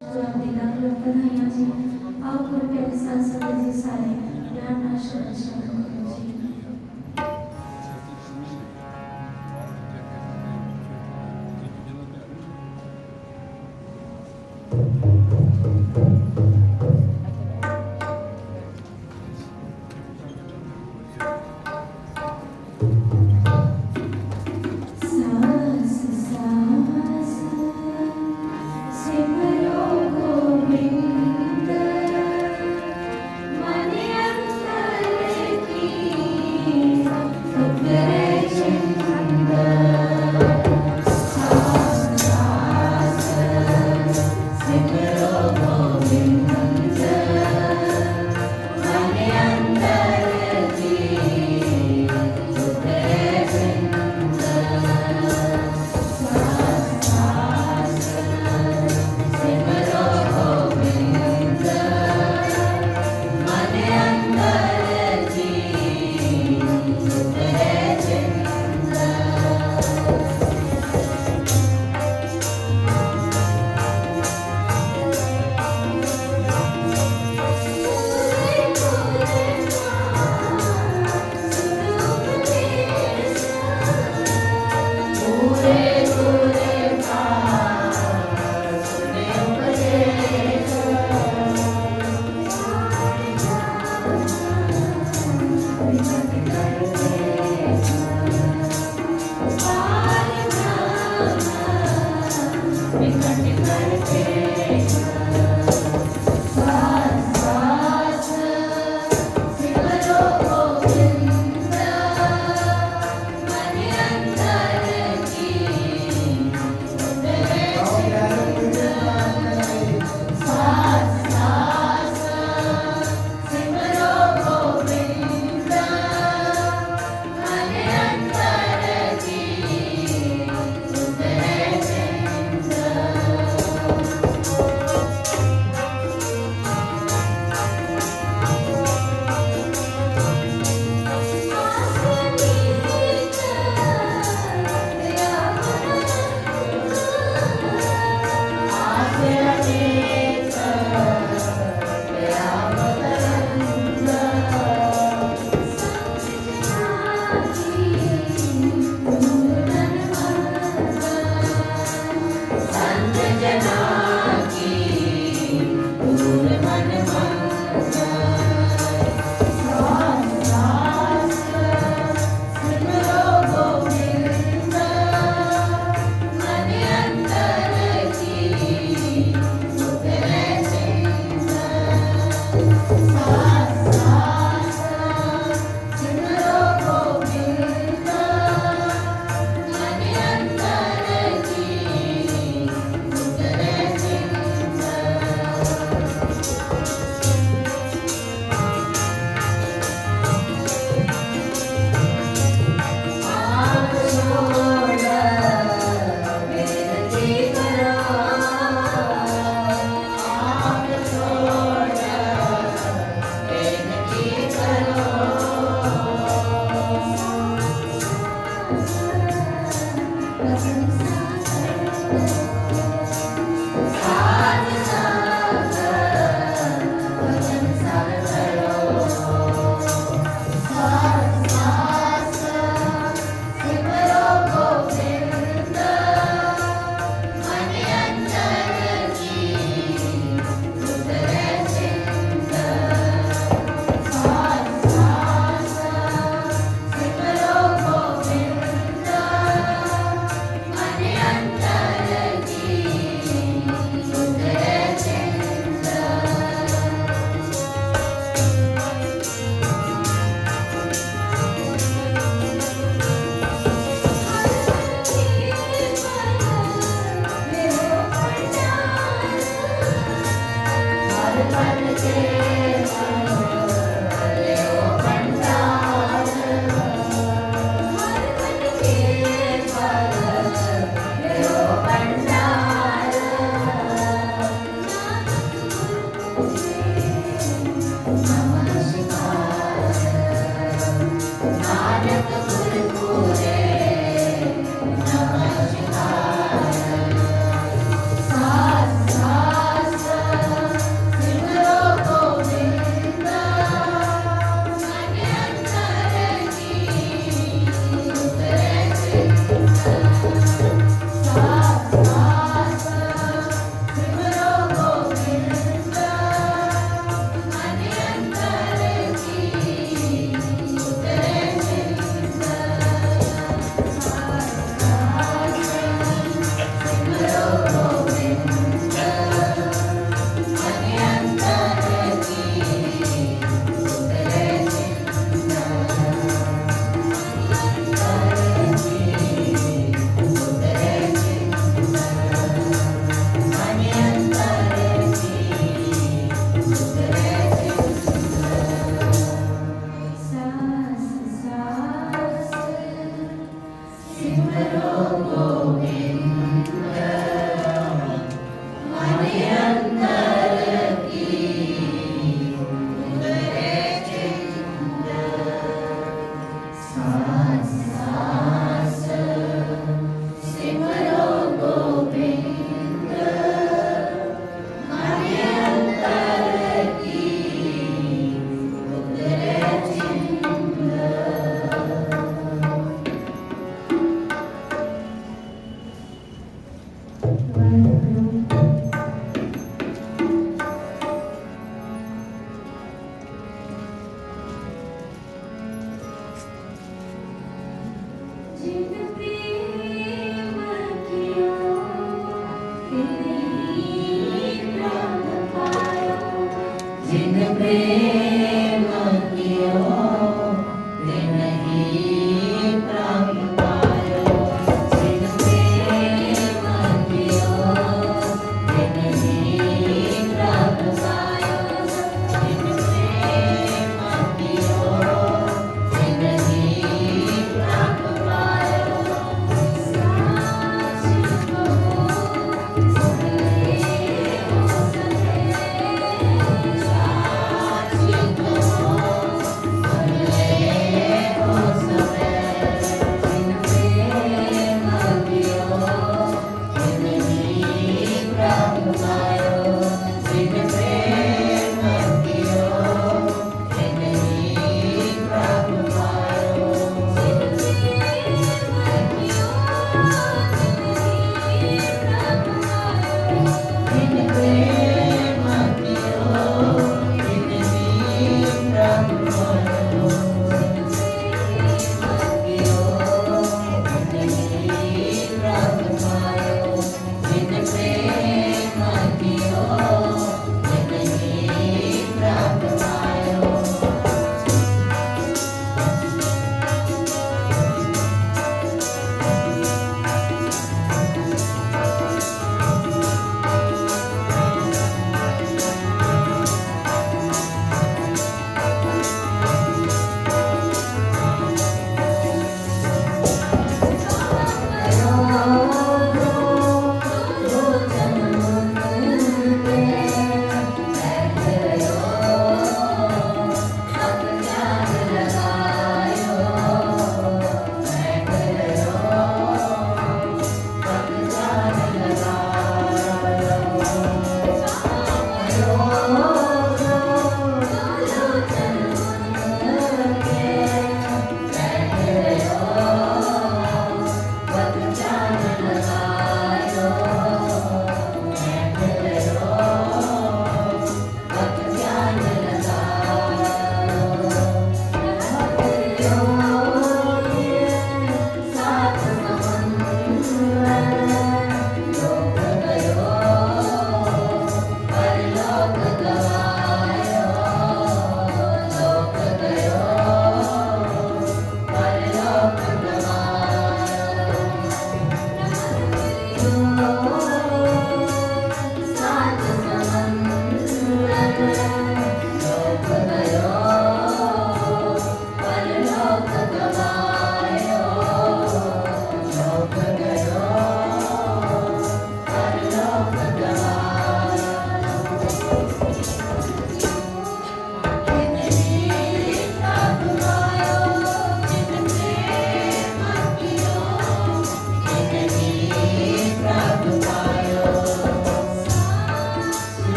जो आपने दान लोग बनाया जी आओ कृपया के साथ सब जी सारे ज्ञान आशीर्वाद करो जी। सांस सांस सिमरो गोविंद मन अंतर की उतरे चिंद सांस सांस सिमरो गोविंद मन अंतर की उतरे चिंद सांस सांस सिमरो गोविंद मन अंतर की उतरे चिंद।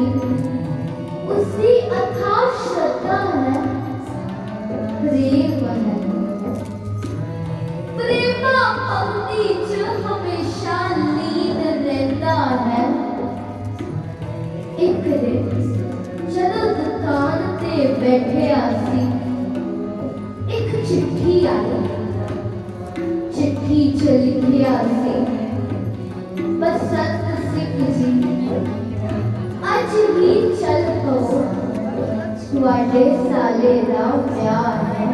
लगी उसकी अथाह श्रद्धा है, प्रेम है। प्रेमा भक्ति च हमेशा लीन रहता है। एक दिन जदों दुकान ते बैठे आसी, एक चिट्ठी आई। चिट्ठी च लिखिया सी, बसंत सिंह जी अज ही चल पवो, तुहाडे साले दा विआह है,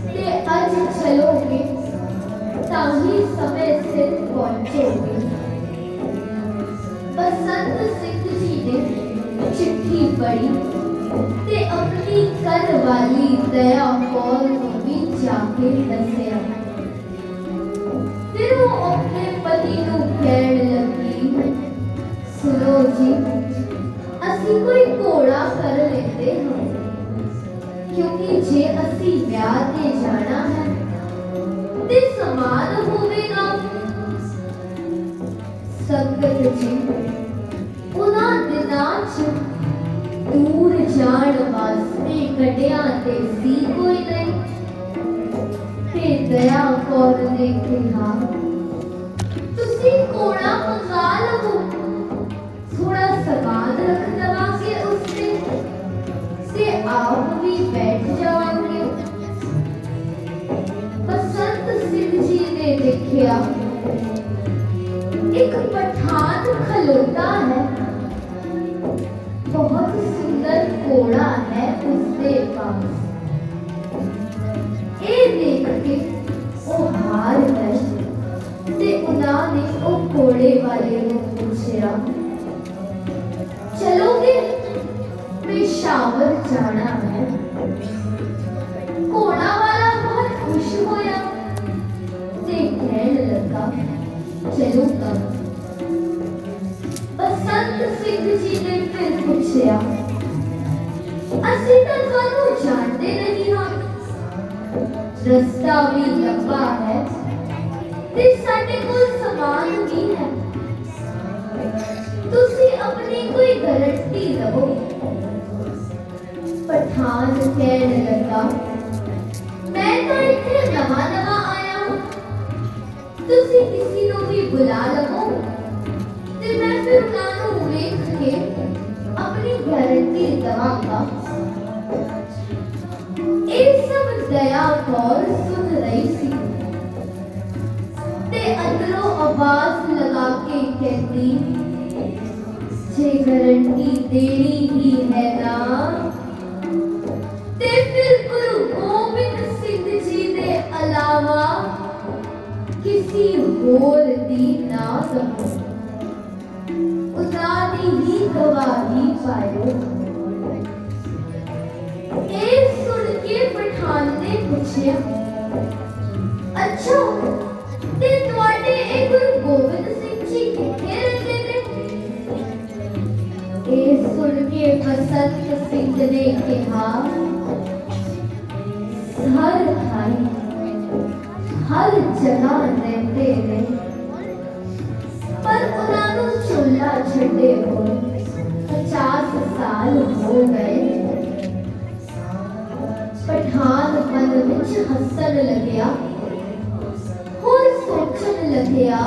ते अज चलोगे तां ही समय सिर पहुंचोगे। बसंत सिंह जी ने चिट्ठी पढ़ी ते अपनी घर वाली दया कौर को भी जाके दसिया। फिर वो अपने पति को कहने लगी, सुनो जी, असी कोई घोड़ा कर लेते हैं, क्योंकि जे असी ब्याह ते जाना है ते समान होवेगा। संगत जी उन्हां दिनां च दूर जाण वास्ते कटिया ते सी कोई नहीं। ते दया कौर ने कहा, तुसी घोड़ा मंगा लवो, थोड़ा सामान रख दवांगे उससे, ते आप भी बैठ जाओगे। बसंत सिंह जी ने देखा एक पठान खलोता है, बहुत सुंदर घोड़ा है उसके पास। ये देख के वो हार गए ते उन्होंने वो घोड़े वाले को पूछा, चलोगे? पेशावर जाना है। घोड़ा वाला बहुत खुश होया ते कहने लगा, चलूंगा। बसंत सिंह जी ने फिर पूछा, असी तो तुहानू जानते नहीं हाँ, रास्ता भी लंबा है ते साडे कोल समान भी है, तुसी अपनी कोई गारंटी दवो। पठान कहने लगा, मैं तो इत्थे नवा नवा आया हूं, तुसी किसी को भी बुला लवो ते मैं फिर उन्हां वेख के अपनी गारंटी दवांगा। ये सब दया कौर सुन रही सी ते अंदरों आवाज लगा के कहती, जे गारंटी देनी ही है ना ते फिर गुरु गोबिंद सिंह जी दे अलावा किसी होर दी ना दवो, उन्हां दी ही गवाही पायो। ये सुन के पठान ने पूछा, अच्छा ते तुहाडे ए गुरु गोबिंद सिंह जी किथे रहंदे ने? ये सुन के बसंत सिंह ने कहा, हर थाई हर जगह रहते ने, पर उन्होंने चूल्हा छड्डे हो 50 साल हो गए। पठान मन विच हसन लग्या और सोचन लग्या,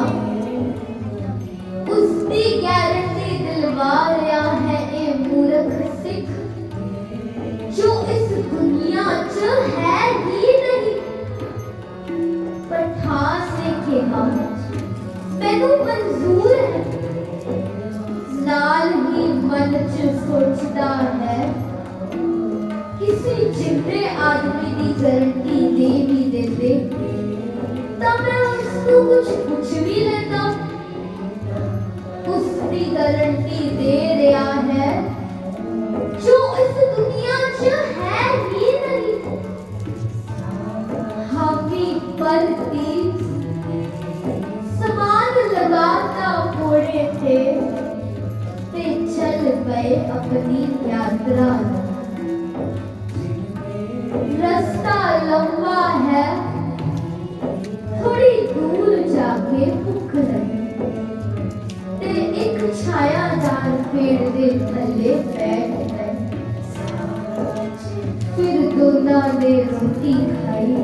उसकी गारंटी दिलवा रहा है ये मूर्ख सिख जो इस दुनिया च है ही नहीं। पठान ने कहा, मैनू मंजूर है। नाल ही मन च सोचता है, किसी जिंदे आदमी की गारंटी दे भी देते तब मैं उसको कुछ पूछ भी लेता। उसकी गारंटी दे रहा है जो इस दुनिया च है ही नहीं। हामी पलती सामान लगाता घोड़े थे ते चल गए अपनी यात्रा। रास्ता लंबा है, थोड़ी दूर जाके भूख लगी ते एक छायादार ਨਾਲ ਪੇੜ ਦੇ ਥੱਲੇ ਬੈਠ ਗਏ। ਫਿਰ ਦੋਨਾਂ ਨੇ ਰੋਟੀ ਖਾਈ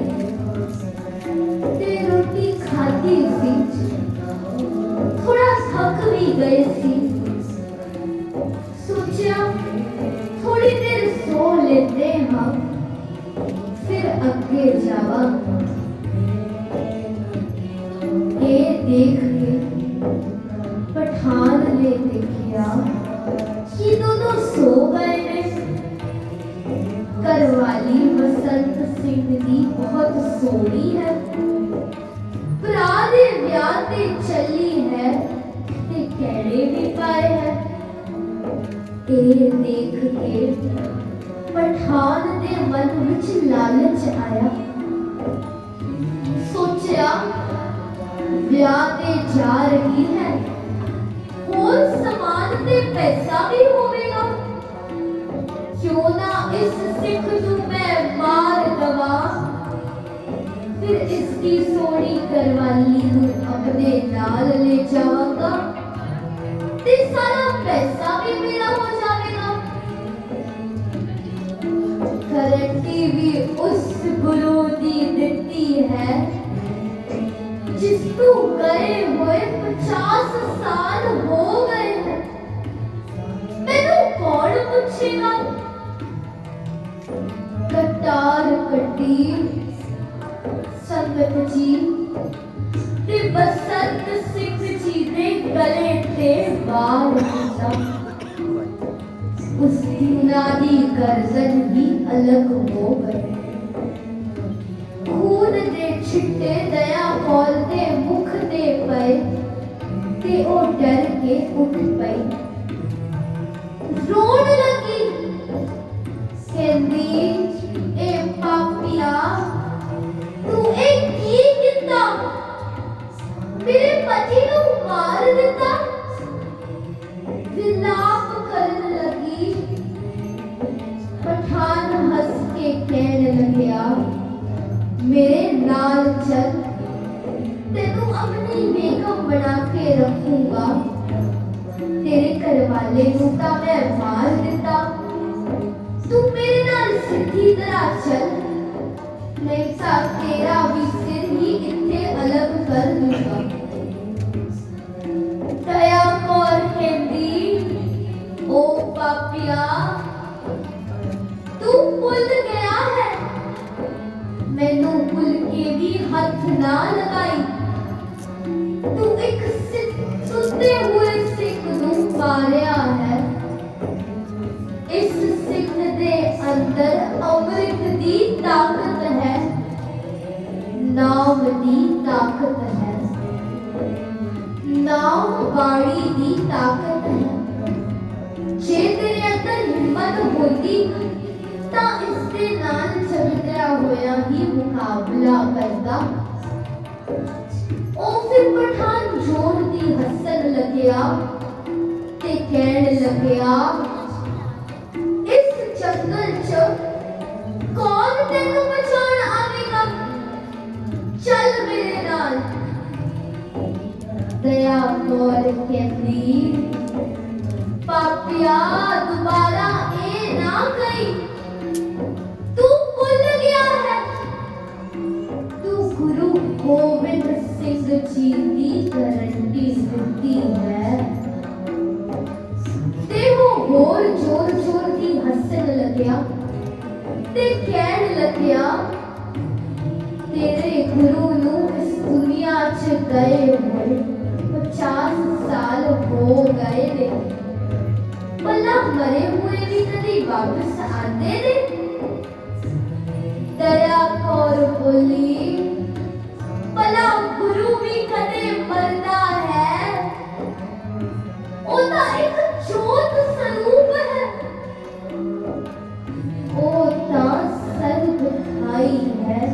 ਤੇ ਰੋਟੀ ਖਾਦੀ ਸੀ ਥੋੜਾ ਥੱਕ ਵੀ ਗਏ ਸੀ। सोचा थोड़ी देर सो लेते हैं फिर आगे जावा। ये देख के पठान ने देखा कि दोनों सो गए ने। घरवाली बसंत सिंह दी बहुत सोहनी है, भरा दे ब्याह ते चली है ते कहने भी पाए है। ये देख के पठान दे मन विच लालच आया। सोचा ब्याह ते जा रही है, और समान ते पैसा भी होवेगा, क्यों ना इस सिख नूं मैं मार दवा। फिर इसकी सोहनी घरवाली नूं अपने नाल ले जावांगा ते सारा पैसा भी मेरा हो जाएगा। गारंटी भी उस गुरु दी दिती है जिसको गए हुए 50 साल हो गए हैं। मैनू कौन पूछेगा। कटार कटी संगत जी ते बसंत सिंह जी दे गले ते बाल दिता। उस नादी गर्दन भी अलग हो गई। खून दे छिट्टे दया कौल दे मुख ते पए ते ओ डर के उठ पई। रोन लगी, कहंदी ए पापिया तू एक की किता, मेरे पति को मार दिता। विलाप करने लगी। पठान हंस के कहने लगा, मेरे नाल चल, तेनू अपनी बेगम बना के रखूंगा। तेरे घर वाले नू तां मैं मार दिता, तू मेरे नाल सीधी तरह चल, नहीं तां तेरा भी सिर ही इत्थे अलग कर दूंगा। दया कौर कहंदी, ओ पापिया तू भुल गया है, मैनू भुल के भी हथ ना लगाई। तू एक सुते हुए सिख नू मारिया है। इस सिख दे अंदर अमृत दी ताकत है, नाम दी ताकत है, नाम बाड़ी दी ताकत है। जे तेरे अंदर हिम्मत होती तां इस दे नाल चमत्रा होया ही मुकाबला करदा। ओ फिर पठान जोर दी हसन लग्या ते कहने लग्या, इस जंगल च कौन तेनू बचाण आवेगा, चल मेरे नाल। दया कौर कहंदी, पापिया दोबारा ए ना कही, तू भुल गया है। तू गुरु गोबिंद सिंह जी की गारंटी दिती है। ते वो होर जोर जोर दी हसन लग्या ते कहन लग्या, तेरे गुरु नू इस दुनिया च गए हुए 50 साल हो गए ने, भला मरे हुए भी कभी वापस आते ने। दया कौर बोली, भला गुरु भी कदे मरदा है, ओदा एक जोत स्वरूप है, ओदा सर्व खाई है,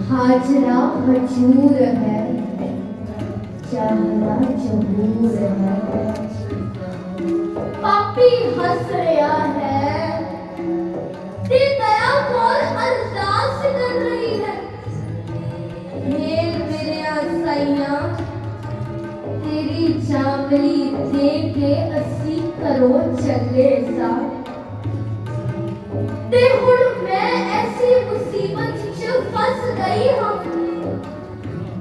हाजरा हजूर है, चाहना जहूर है। पापी हंस रहा है ते दया कौर अरदास कर रही है, मेरे साइया तेरी जान अमली दे के असी घरों चले सा ते हुण मैं ऐसी मुसीबत च फस गई हां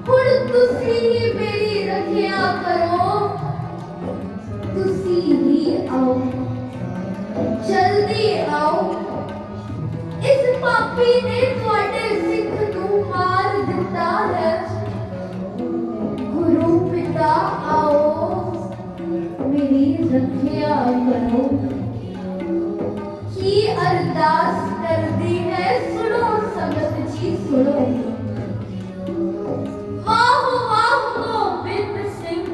हुण तुसी ही मेरी रखिया करो तुसी ही आओ जल्दी आओ इस पापी ने तुहाडे सिख नूं मार दिता है गुरु पिता आओ मेरी रखिया करो की अरदास करदी है सुनो संगत जी सुनो वाह वाह गोबिंद सिंह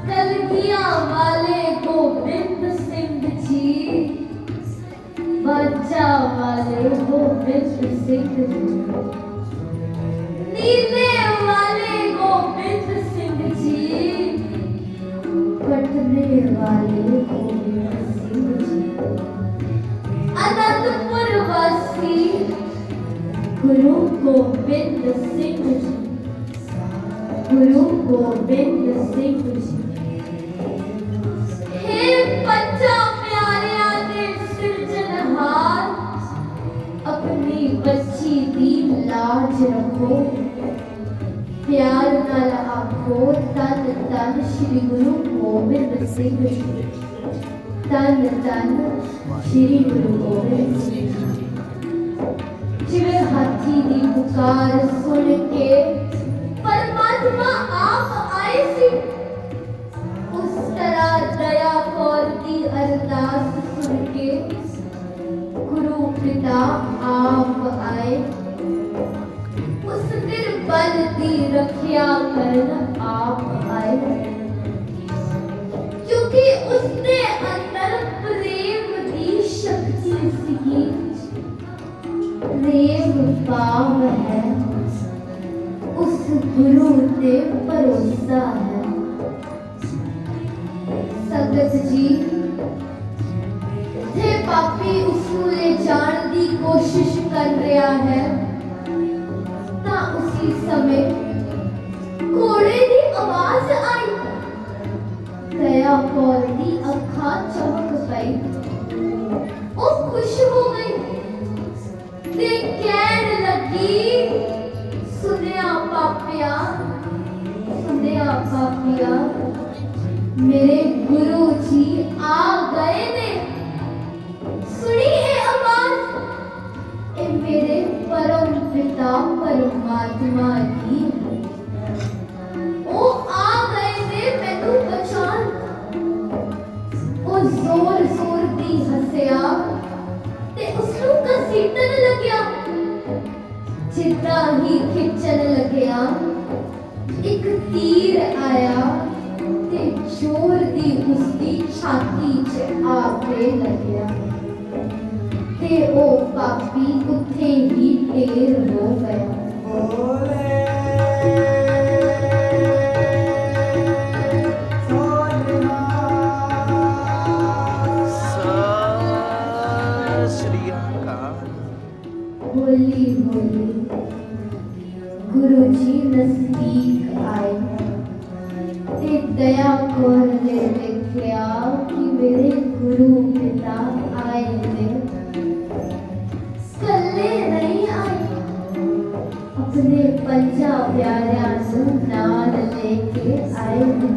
कलगियां वाले गोबिंद सिंह जी बाजा वाले गोबिंद सिंह जी नीले वाले गोबिंद सिंह जी कटने वाले गोबिंद सिंह जी अनंतपुर वासी गुरु गोबिंद सिंह जी गुरु गोबिंद सिंह जी हे पंजा प्यारिया दे सिरजनहार अपनी बच्ची दी लाज रखो प्यार नाल आखो तन तन श्री गुरु गोबिंद सिंह जी तन तन श्री गुरु गोबिंद सिंह जी जिवे हाथी दी पुकार सुन के परमात्मा आप आए सी उस तरह दया कौर की अरदास सुन के गुरु पिता आप आए उस निर्बल दी रखिया करन आप आए क्योंकि उसने अंदर प्रेम दी शक्ति सी प्रेम पाव है उस गुरु ते भरोसा है संगत जी थे पापी उसनू ले जान दी कोशिश कर रहा है ता उसी समय घोड़े दी आवाज आई दया कौर दी अखां चमक पई ओ खुश हो गई ते कहन लगी सुनिया पापिया मेरे गुरु जी आ गए ने सुनी ये आवाज ए मेरे परम पिता परमात्मा की ओ आ गए ने मैनू पहचान ओ जोर जोर दी हसया ते उसनू घसीटन लग्या जितना ही खिंचन लग्या एक तीर आया ते जोर दी उसकी छाती च आके लग्या ते ओ पापी उत्थे ही ढेर हो गया होली होली गुरु जी नजदीक आए ते दया कौर ने देखा कि मेरे गुरु पिता आए ने कल्ले नहीं आए अपने पंजा प्यारिया नाल लेके आए ने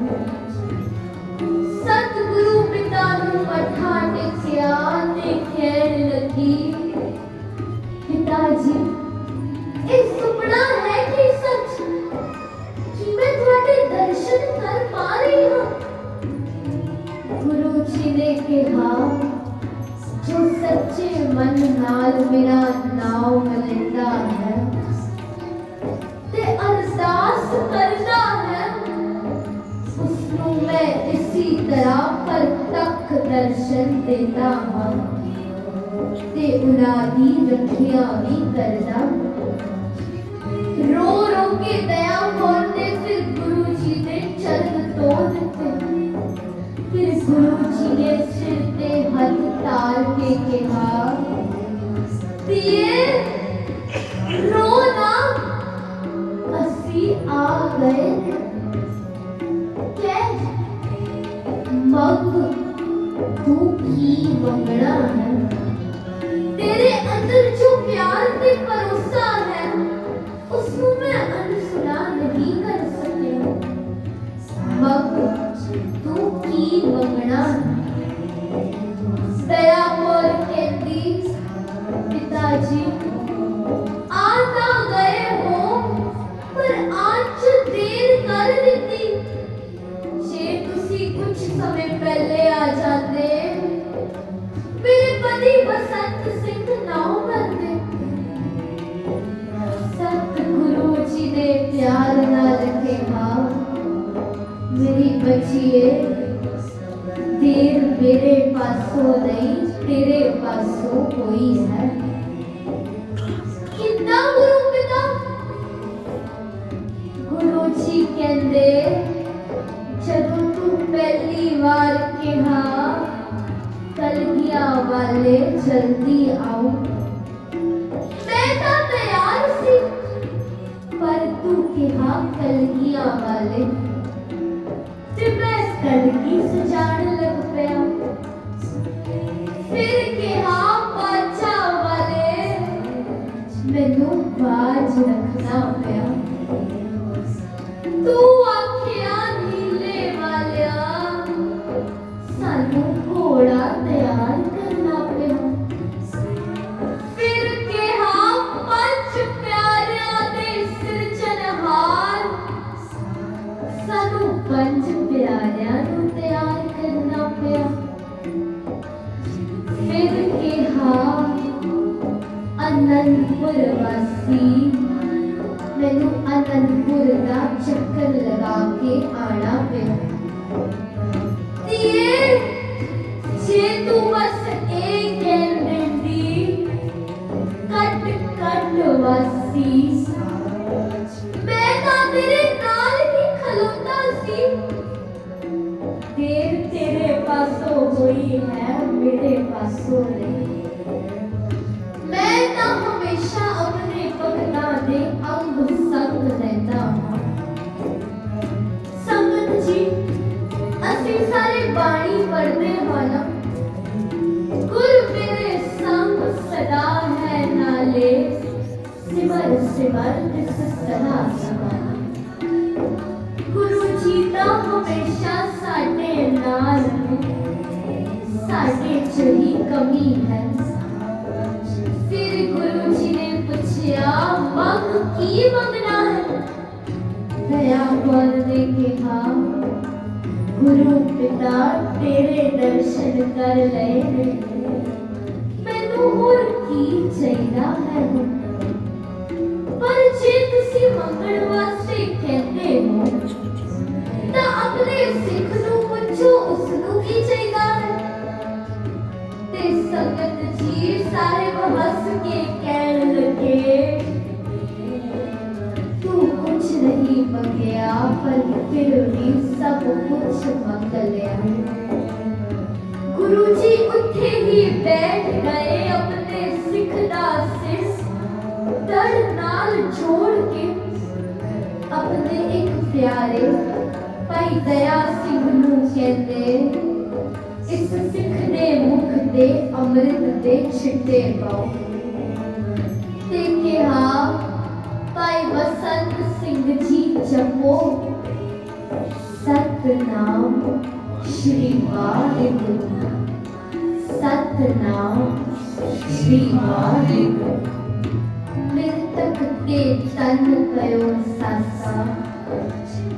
सतगुरु पिता नू मत्था टेकिया ते कहन लगी पिताजी एक सुपना है कि सच कि मैं तुम्हारे दर्शन कर पा रही हूँ गुरु जी ने कहा जो सच्चे मन नाल मेरा नाम लेता है ते अरदास करता है उसको मैं इसी तरह परतक दर्शन देता हूँ ते उनादी रखिया भी करदा रो रो के दया कौर ने फिर गुरु जी ने चरण तोड़ दिते फिर गुरु जी ने सिर ते हाथ तार के कहा पिए रो ना असी आ गए कह मंग तू की मंगना है। तेरे अंदर जो प्यार ते भरोसा है उसको मैं अनसुना नहीं कर सकिया। मंग तू की मंगना है। दया कौर कहती पिताजी आ तो गए हो पर आज देर कर दी। जे तुसी कुछ समय पहले आ जाते मेरे पति बसंत सिंह ना बनते। सतगुरु जी ने प्यार ना रखे हाँ मेरी बचिए देर मेरे पासों नहीं तेरे पासों कोई है। कितना गुरु पिता गुरु जी कहते जदों तू पहली बार कहा कलगिया वाले जल्दी आओ मैं तो तैयार सी पर तू कहा कलगिया वाले ते मैं कलगी सजान लग पिया। फिर कहा बाचा वाले मैनू बाज रखना पिया। तू आखिया नीले वालिया सानू घोड़ा तैयार करना पिया। फिर कहा पंच प्यारियां दे सिरजनहार सानू पंच प्यारियां नू तैयार करना पिया। फिर कहा आनंदपुर वासी मैनू आनंदपुर दा चक्कर लगा के आना पिया। धीए जे तू बस एक कह देंदी कट कट वासी मैं तां तेरे नाल ही खलोता सी। देर तेरे पासों हुई है मेरे पासों नहीं। मैं तां हमेशा अपने भगतां दे अंग संग रहता हां। संगत जी ਅਸੀਂ ਸਾਰੇ ਬਾਣੀ ਪੜ੍ਹਦੇ ਹਾਂ ਨਾ ਗੁਰ ਮੇਰੇ ਸੰਗ ਸਦਾ ਹੈ ਨਾਲੇ ਸਿਮਰ ਸਿਮਰ ਤਿਸ ਸਦਾ ਸਮਾਨਾ। ਗੁਰੂ ਜੀ ਤਾਂ ਹਮੇਸ਼ਾ ਸਾਡੇ ਨਾਲ ਨੇ ਸਾਡੇ ਚ ਹੀ ਕਮੀ ਹੈ। ਫਿਰ ਗੁਰੂ ਜੀ ਨੇ ਪੁੱਛਿਆ ਮੰਗ ਕੀ ਮੰਗਣਾ ਹੈ। ਦਇਆ ਕੌਰ ਨੇ ਕਿਹਾ गुरु पिता तेरे दर्शन कर लए मैनू होर की चाहिदा है। पर जे तुसी मंगण वास्ते कहते हो तां अपने सिख नू पुछो उसनू की चाहिदा है। ते संगत जी साहिब हस के कहन लगे तू कुछ नहीं मंगया पर फिर भी सब कुछ मंग लिया। गुरु जी उठे ही बैठ गए अपने सिख दा सिर दर नाल जोड़ के अपने एक प्यारे भाई दया सिंह नू कहते इस सिख दे मुख दे अमृत दे छिट्टे पाओ। ते कहा भाई बसंत सिंह जी जपो सतनाम श्री वाहिगुरु सतनाम श्री वाहिगुरु। मृतक के तन कयो सासा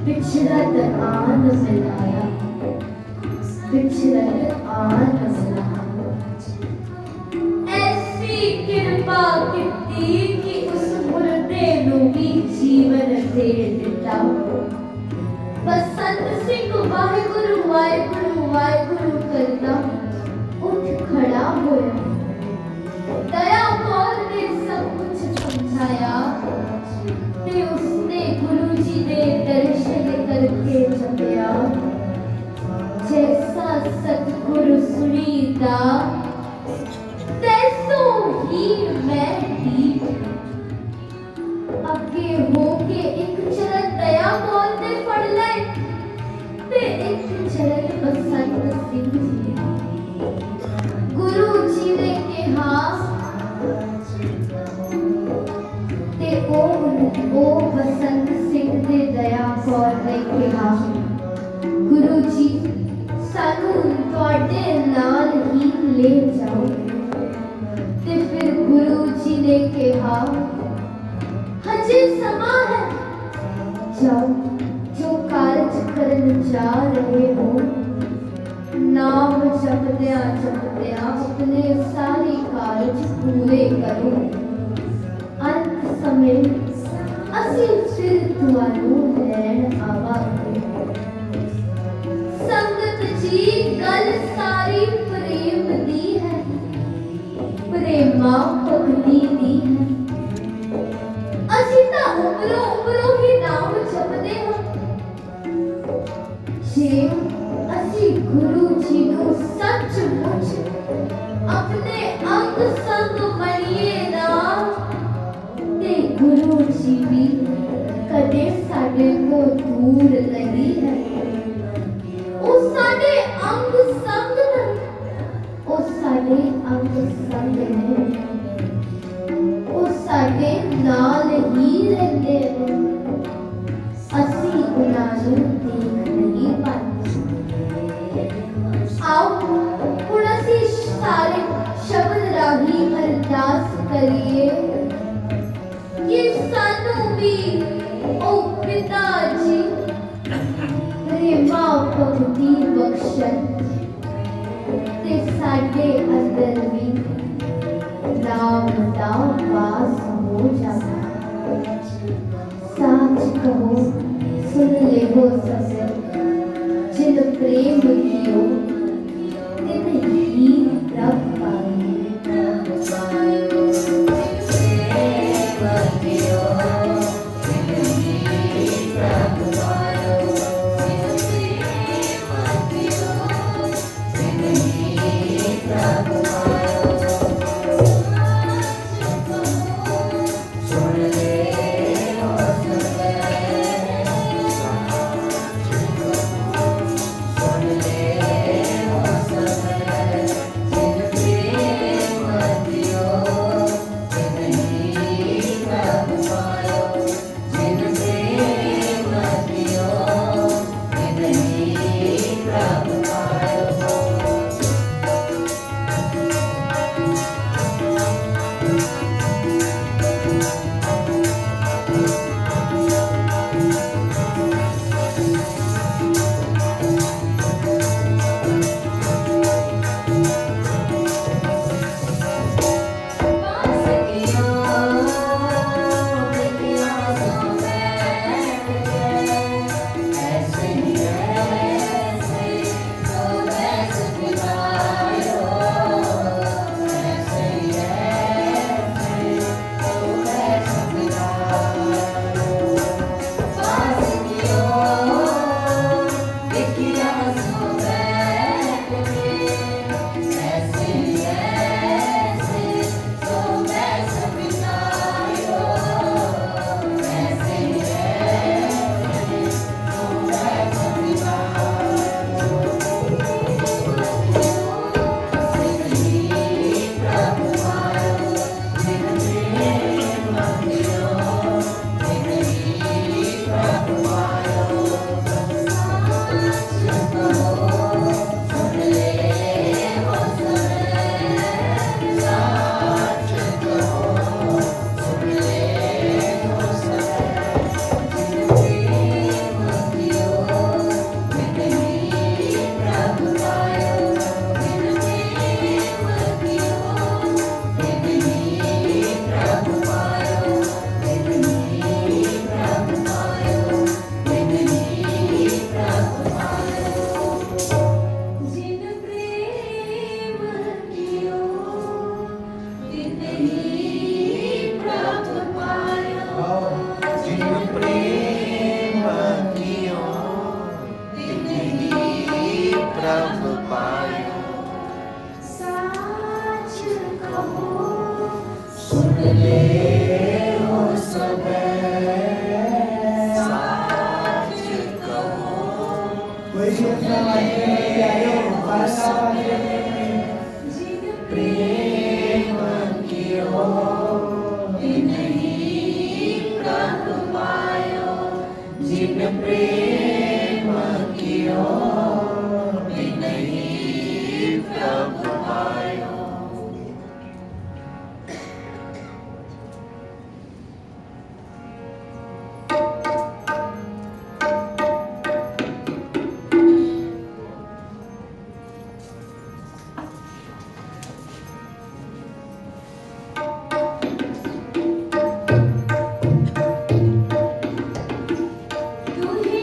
बिछड़त आन मिलाया बिछड़त आन मिलाया। ऐसी कृपा कीती कि उस मुर्दे नू भी जीवन दे दिता। बसंत सिंह वाहिगुरु वाहिगुरु वाहिगुरु करता उठ खड़ा होया। दया कौर ने सब कुछ समझाया ते उसने गुरु जी ने दर्शन करके जपया जैसा सतगुरु सुनीता तैसो ही मैं दीप। अगे हो के एक चरण दया कौर ने फड़ ले ते अपने एक चरण बसंत सिंह जी गुरु जी ने कहा ते ओ बसंत सिंह दे दया कौर ने कहा गुरु जी सानू तुहाडे नाल ही ले जाओ ते फिर गुरु जी ने कहा हजे समा है जाओ जो कार्य करन जा रहे हो नाम जपद्या जपद्या अपने सारे कार्य पूरे करो अंत समय ਅਸੀਂ ਫਿਰ ਤੁਹਾਨੂੰ ਲੈਣ ਆਵਾਂਗੇ ਸੰਗਤ ਜੀ ਗੱਲ ਸਾਰੀ ਪ੍ਰੇਮ ਦੀ ਹੈ ਪ੍ਰੇਮਾ ਭਗਤੀ ਦੀ ਹੈ ਅਸੀਂ ਤਾਂ ਉਪਰੋਂ ਹੀ ਨਾਮ ਜਪਦੇ ਹਾਂ ਜੇ ਅਸੀਂ ਗੁਰੂ ਜੀ ਨੂੰ ਸੱਚਮੁੱਚ ਆਪਣੇ ਅੰਗ ਸੰਗ ਮੰਨੀਏ ਨਾ ਤੇ ਗੁਰੂ ਜੀ ਵੀ ਕਦੇ ਸਾਡੇ ਤੋਂ ਦੂਰ ਨਹੀਂ ਹੈ ਉਹ ਸਾਡੇ ਅੰਗ ਸੰਗ ਨੇ ਉਹ ਸਾਡੇ ਅੰਗ ਸੰਗ ਨੇ ਉਹ ਸਾਡੇ ਨਾਲ ਹੀ ਰਹਿੰਦੇ ਨੇ ਅਸੀਂ ਉਹਨਾਂ ਨੂੰ ਦੇਖ ਨਹੀਂ ਪਾਉਂਦੇ ਆਓ ਹੁਣ ਅਸੀਂ ਸਾਰੇ ਸ਼ਬਦ ਰਾਹੀਂ ਅਰਦਾਸ ਕਰੀਏ कि सानू भी ओ पिता जी प्रेमा भगती बख्शन ते साडे अंदर भी नाम दा वास हो जाए साच कहो सुन ले हो सब जिन प्रेम कियो तिन ही रब पाए तू ही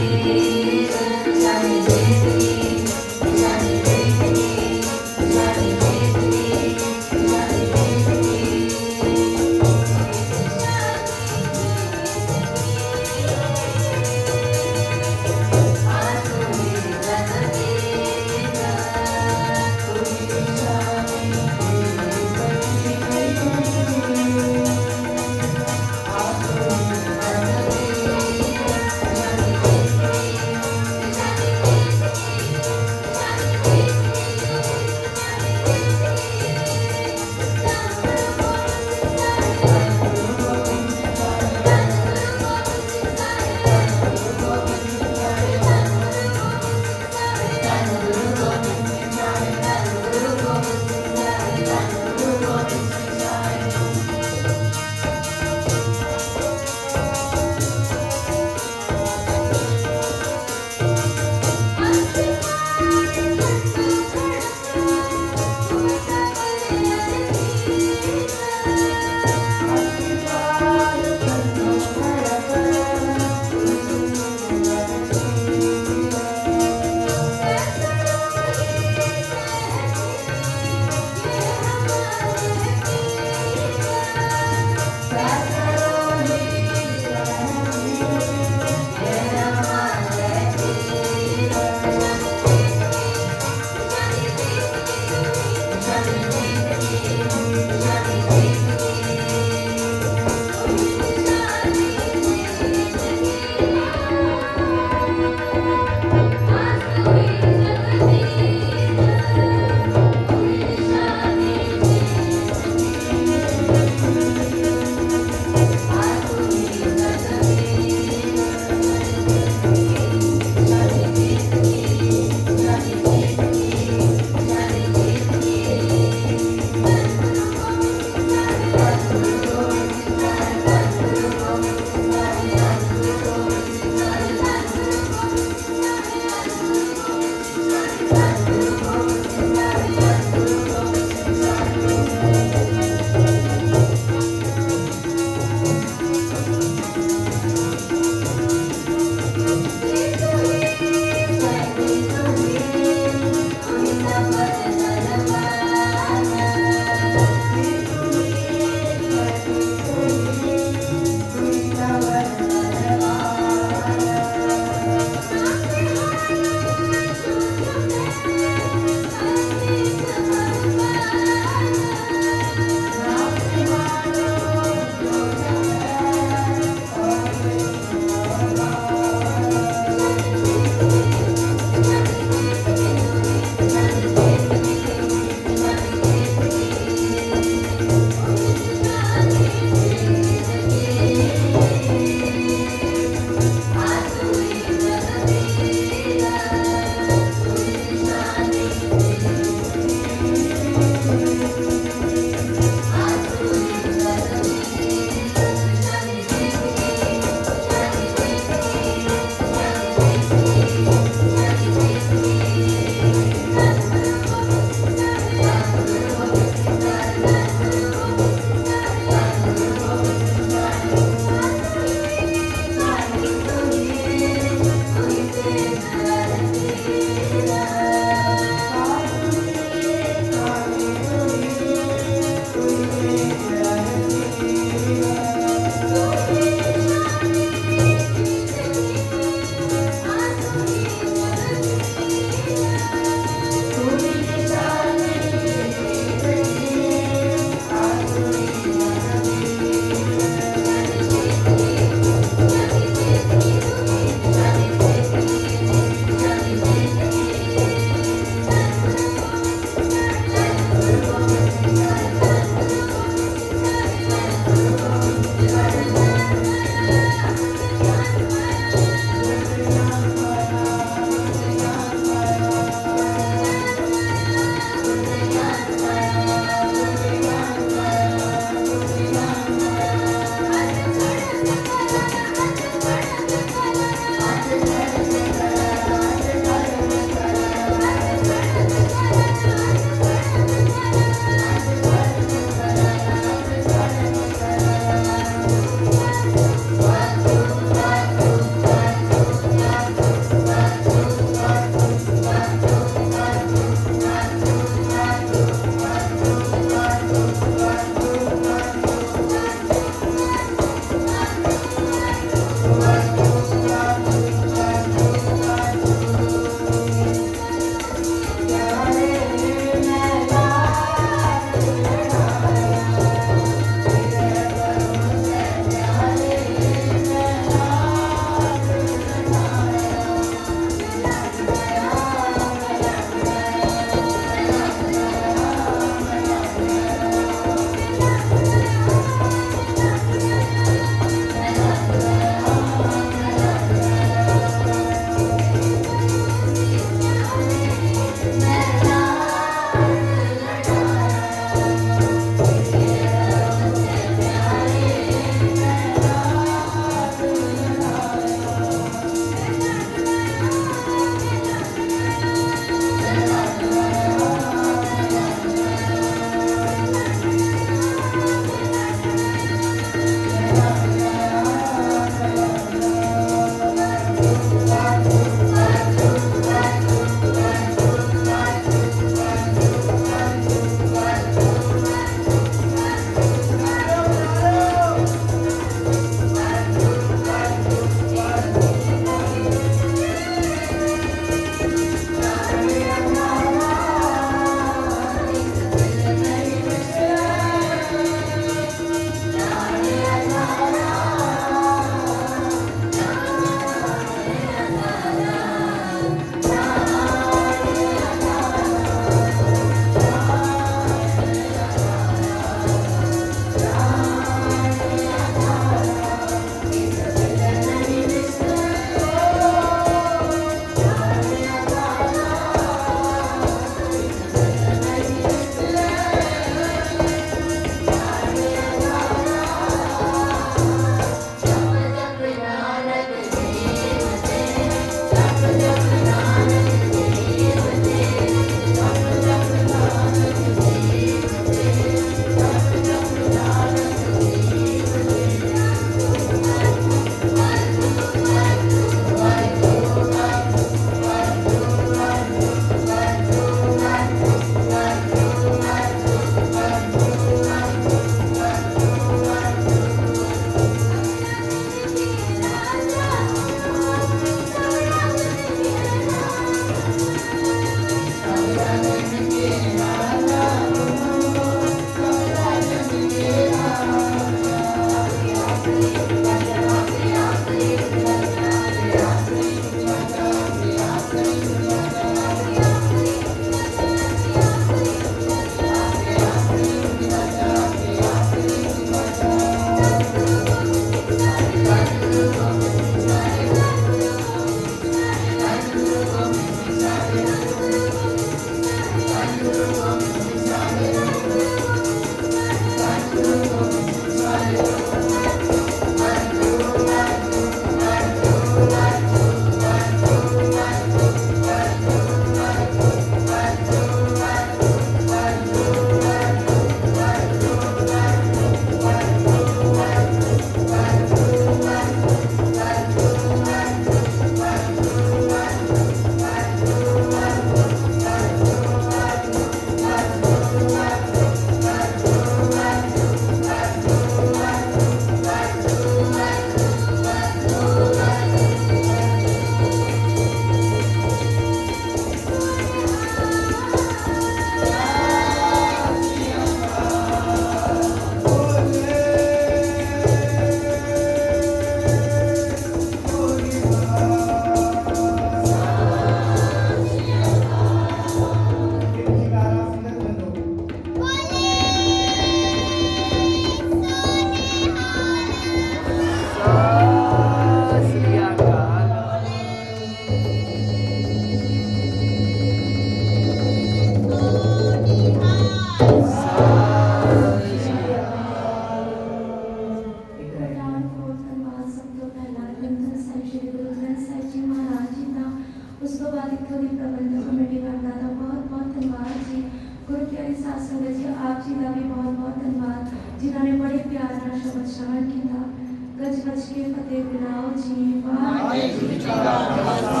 ਫਤਿਹ ਬੁਲਾਓ ਜੀ। ਵਾਹਿਗੁਰੂ ਜੀ ਕਾ ਖਾਲਸਾ